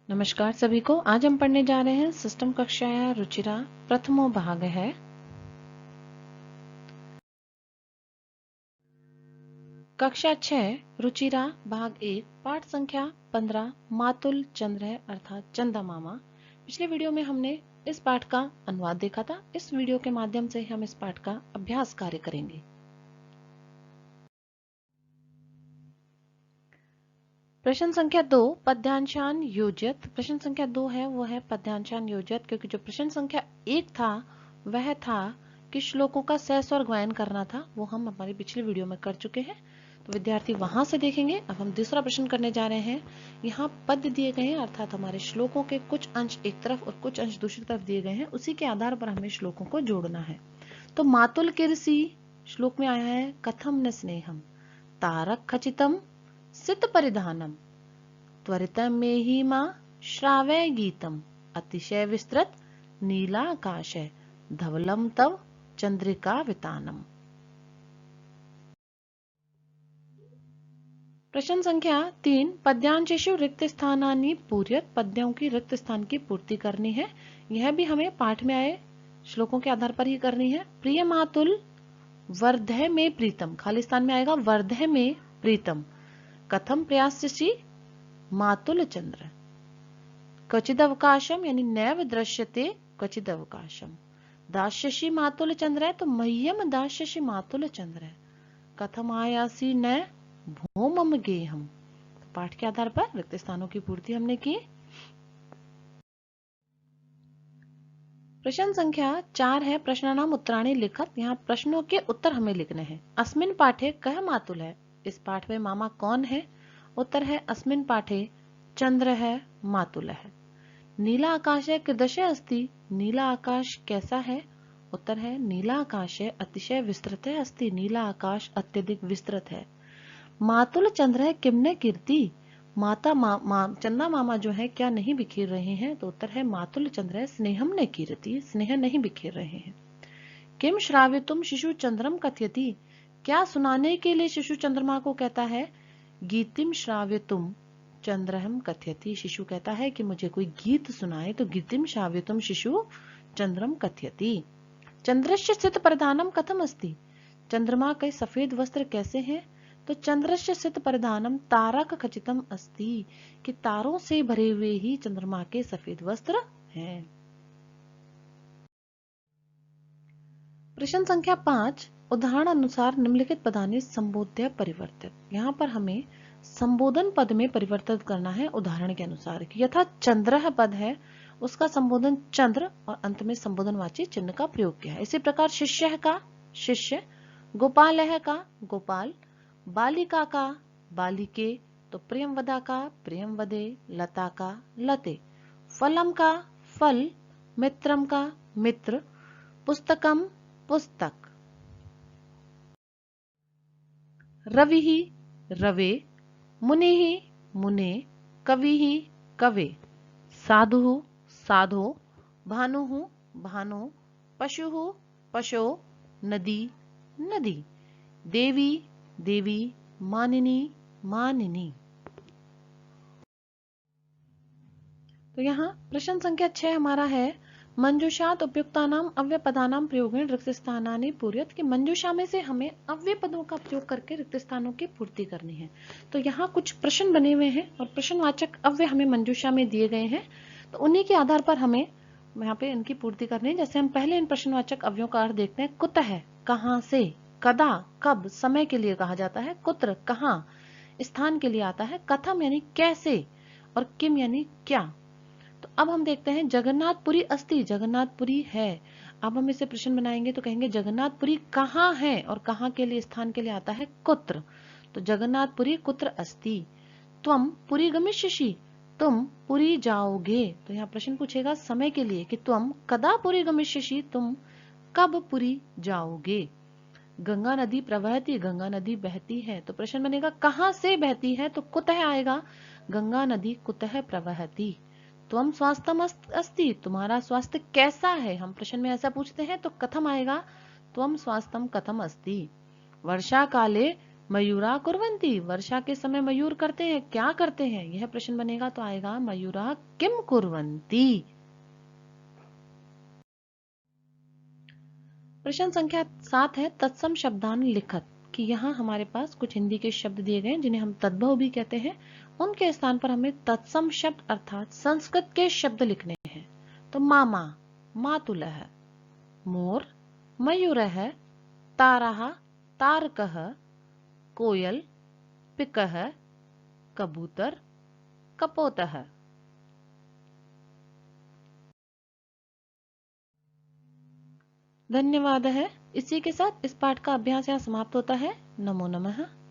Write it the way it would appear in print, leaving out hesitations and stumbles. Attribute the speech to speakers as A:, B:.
A: नमस्कार सभी को। आज हम पढ़ने जा रहे हैं सिस्टम कक्षाया रुचिरा प्रथमो भाग है। कक्षा 6 रुचिरा भाग 1 पाठ संख्या 15 मातुल चंद्र है अर्थात चंदा मामा। पिछले वीडियो में हमने इस पाठ का अनुवाद देखा था। इस वीडियो के माध्यम से हम इस पाठ का अभ्यास कार्य करेंगे। प्रश्न संख्या 2 पद्यांशान योजित। प्रश्न संख्या 2 है वो है पद्यांशान योजित, क्योंकि जो प्रश्न संख्या 1 था वह था कि श्लोकों का सहस्वर और गायन करना था, वो हम हमारी पिछली वीडियो में कर चुके हैं, तो विद्यार्थी वहां से देखेंगे। अब हम दूसरा प्रश्न करने जा रहे हैं। यहाँ पद दिए गए हैं अर्थात हमारे श्लोकों के कुछ अंश एक तरफ और कुछ अंश दूसरी तरफ दिए गए हैं, उसी के आधार पर हमें श्लोकों को जोड़ना है। तो मातुल किरसी श्लोक में आया है कथम न स्नेहम तारक खचितम सित परिधानम त्वरितम में ही मां श्रावय गीतम अतिशय विस्तृत नीलाकाशय धवलम तव चंद्रिका वितानम। प्रश्न संख्या 3 पद्यांशेषु रिक्त स्थानानि पूर्यत। पद्यों की रिक्त स्थान की पूर्ति करनी है। यह भी हमें पाठ में आए श्लोकों के आधार पर ही करनी है। प्रिय मातुल वर्धय में प्रीतम, खाली स्थान में आएगा वर्धय में प्रीतम। कथम प्रयास्यसि मातुल चंद्र क्वचिदवकाशम यानी नैव दृश्यते क्वचिदवकाशम। दास्यसि मातुल चंद्र है तो मह्यम दास्यसि मातुल चंद्र है। कथम आयासी न भूमम गेहम। तो पाठ के आधार पर रिक्त स्थानों की पूर्ति हमने की। प्रश्न संख्या 4 है प्रश्नानाम उत्तराणि लिखत। यहाँ प्रश्नों के उत्तर हमें लिखने हैं। अस्मिन पाठे कह मातुल है। इस पाठ में मामा कौन है? उत्तर है अस्मिन पाठे चंद्र है मातुल है। नीला आकाश है कीदृश अस्ति। नीला आकाश कैसा है? उत्तर है नीला आकाश है अतिशय विस्तृत है अस्ति। नीला आकाश अत्यधिक विस्तृत है। मातुल चंद्र है किमने कीर्ति। चंदा मामा जो है क्या नहीं बिखेर रहे हैं? तो उत्तर है मातुल चंद्र है स्नेहम ने कीर्ति, स्नेह नहीं बिखेर रहे हैं। किम श्रावितुम शिशु चंद्रम कथयति। क्या सुनाने के लिए शिशु चंद्रमा को कहता है? गीतिम श्रावितुम चंद्रहम कथयति। शिशु कहता है कि मुझे कोई गीत सुनाए, तो गीतिम श्रावितुम शिशु चंद्रम कथयति। चंद्रस्य स्थित परिधानम कथम अस्ति। चंद्रमा के सफेद वस्त्र कैसे हैं? तो चंद्रस्य स्थित परिधानम तारक खचितम अस्ति, कि तारों से भरे हुए ही चंद्रमा के सफेद वस्त्र हैं। प्रश्न संख्या 5 उदाहरण अनुसार निम्नलिखित पदानि संबोध्य परिवर्तित। यहाँ पर हमें संबोधन पद में परिवर्तित करना है उदाहरण के अनुसार। यथा चंद्र पद है उसका संबोधन चंद्र और अंत में संबोधनवाची चिन्ह का प्रयोग किया है। इसी प्रकार शिष्य का शिष्य, गोपाल का गोपाल, बालिका का बालिके, तो प्रियंवदा का प्रियंवदे, लता का लते, फलम का फल, मित्रम का मित्र, पुस्तकम पुस्तक, रविः रवे, मुनिः मुने, कविः कवे, साधुः साधो, भानुः भानो, पशुः पशो, नदी नदी, देवी देवी, मानिनी मानिनी। तो यहाँ प्रश्न संख्या 6 हमारा है मंजूषात उपयुक्तानाम अव्यय पदानाम प्रयोगेण रिक्त स्थानानि पूर्यत। कि मंजूषा में से हमें अव्यय पदों का प्रयोग करके रिक्त स्थानों की पूर्ति करनी है। तो यहाँ कुछ प्रश्न बने हुए हैं और प्रश्नवाचक अव्यय हमें मंजूषा में दिए गए हैं, तो उन्हीं के आधार पर हमें यहाँ पे इनकी पूर्ति करनी है। जैसे हम पहले इन प्रश्नवाचक अव्ययों का अर्थ देखते हैं। कुतः कहाँ से, कदा कब समय के लिए कहा जाता है, कुत्र कहाँ स्थान के लिए आता है, कथम यानी कैसे, और किम यानी क्या। तो अब हम देखते हैं जगन्नाथपुरी अस्ति, जगन्नाथपुरी है। अब हम इसे प्रश्न बनाएंगे तो कहेंगे जगन्नाथपुरी कहाँ है, और कहाँ के लिए स्थान के लिए आता है कुत्र। तो जगन्नाथपुरी कुत्र अस्ति। त्वम पुरी गमिष्यसि, तुम पुरी जाओगे। तो यहाँ प्रश्न पूछेगा समय के लिए कि त्वम कदा पुरी गमिष्यसि, तुम कब पुरी जाओगे। गंगा नदी प्रवहती, गंगा नदी बहती है। तो प्रश्न बनेगा कहाँ से बहती है, तो कुतः आएगा गंगा नदी कुतः प्रवहती। त्वम स्वास्थ्यम अस्ति, तुम्हारा स्वास्थ्य कैसा है। हम प्रश्न में ऐसा पूछते हैं तो कथम आएगा त्वम स्वास्थ्यम कथम अस्ति। वर्षा काले मयूरा कुर्वन्ति, वर्षा के समय मयूर करते हैं, क्या करते हैं? यह प्रश्न बनेगा तो आएगा मयूरा किम कुर्वन्ति। प्रश्न संख्या 7 है तत्सम शब्दान लिखत, कि यहाँ हमारे पास कुछ हिंदी के शब्द दिए गए हैं जिन्हें हम तद्भव भी कहते हैं। उनके स्थान पर हमें तत्सम शब्द अर्थात संस्कृत के शब्द लिखने हैं। तो मामा, मातुलः, मोर, मयूरः, ताराः, तारकः, कोयल, पिकः, कबूतर, कपोतः। धन्यवाद है। इसी के साथ इस पाठ का अभ्यास यहाँ समाप्त होता है। नमो नमः।